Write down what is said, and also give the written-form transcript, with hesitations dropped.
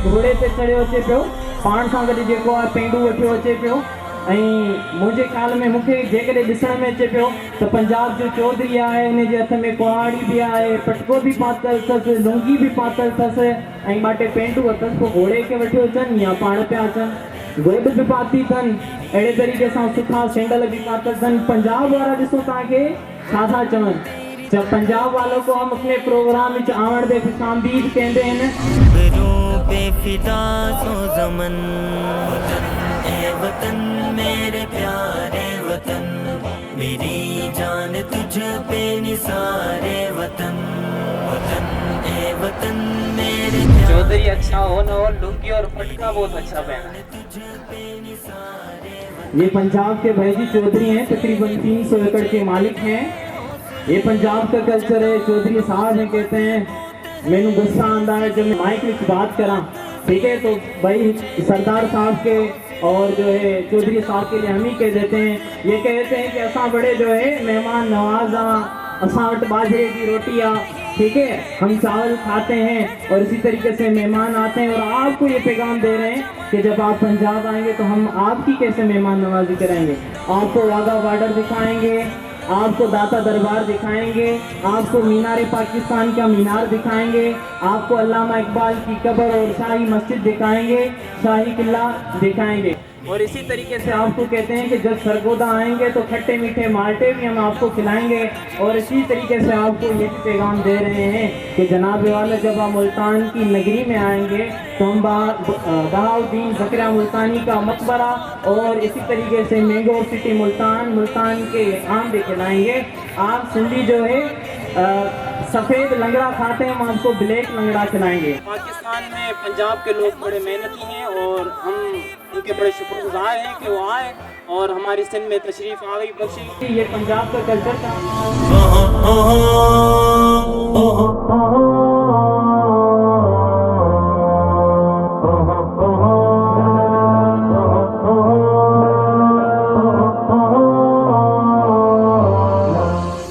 घोड़े ते चढ़ियो अचे पियो, पाण सां गॾु जेको आहे पेंडू वठियो अचे पियो। मुझे ख्याल में मुझे जेकॾहिं ॾिसण में अचे पियो तो पंजाब जो चौधरी है, इन जे हथ में कुहाड़ी भी है, पटको भी पातल अथसि, लुंगी भी पातल अथसि ऐं ॿ टे पेंटू अथसि। पोइ घोड़े के वठी अचनि या पाण पिया अचनि, गोॾ भी पाती अथनि, अहिड़े तरीक़े सां सुठा सैंडल भी पातल अथनि। पंजाब वारा ॾिसो तव्हांखे छा था चवनि, जब पंजाब वालों को हम अपने प्रोग्राम में आवण दे खुशामदीद कहते हैं। बेफिदा सो ज़मन ए वतन मेरे प्यारे वतन, मेरी जान तुझ पे निसारे वतन, वतन ए वतन मेरे चौधरी अच्छा हो न हो, लुंगी और पटका बहुत अच्छा पहना है। ये पंजाब के भाईजी चौधरी हैं, तकरीबन 300 एकड़ के मालिक हैं। ये पंजाब का कल्चर है। चौधरी साहब हैं, कहते हैं मैंने गुस्सा आंदा है जब मैं माइक में बात करा, ठीक है, तो भाई सरदार साहब के और जो है चौधरी साहब के लिए हम ही कह देते हैं। ये कहते हैं कि असा बड़े जो है मेहमान नवाजा, असा वट बाजरे की रोटी आ, ठीक है, हम चावल खाते हैं और इसी तरीके से मेहमान आते हैं। और आपको ये पैगाम दे रहे हैं कि जब आप पंजाब आएंगे तो हम आपकी कैसे मेहमान नवाजी करेंगे। आपको वाघा बॉर्डर दिखाएंगे, आपको दाता दरबार दिखाएंगे, आपको मीनार पाकिस्तान का मीनार दिखाएंगे, आपको अल्लामा इकबाल की कब्र और शाही मस्जिद दिखाएंगे, शाही किला दिखाएंगे। और इसी तरीके से आपको कहते हैं कि जब सरगोदा आएंगे तो खट्टे मीठे माल्टे भी हम आपको खिलाएंगे। और इसी तरीके से आपको ये भी पैगाम दे रहे हैं कि जनाब वाला जब आप मुल्तान की नगरी में आएंगे तो हम बहाउद्दीन ज़करिया मुल्तानी का मकबरा और इसी तरीके से मैंगो सिटी मुल्तान के आम भी खिलाएंगे। आप सिंधी जो है सफ़ेद लंगड़ा खाते हैं, हम आपको ब्लैक लंगड़ा खिलाएंगे। पाकिस्तान में पंजाब के लोग बड़े मेहनती हैं और हम उनके बड़े शुक्रगुजार हैं कि वो आए और हमारी सिंध में तशरीफ़ आ गई बख्शी। ये पंजाब का कल्चर था।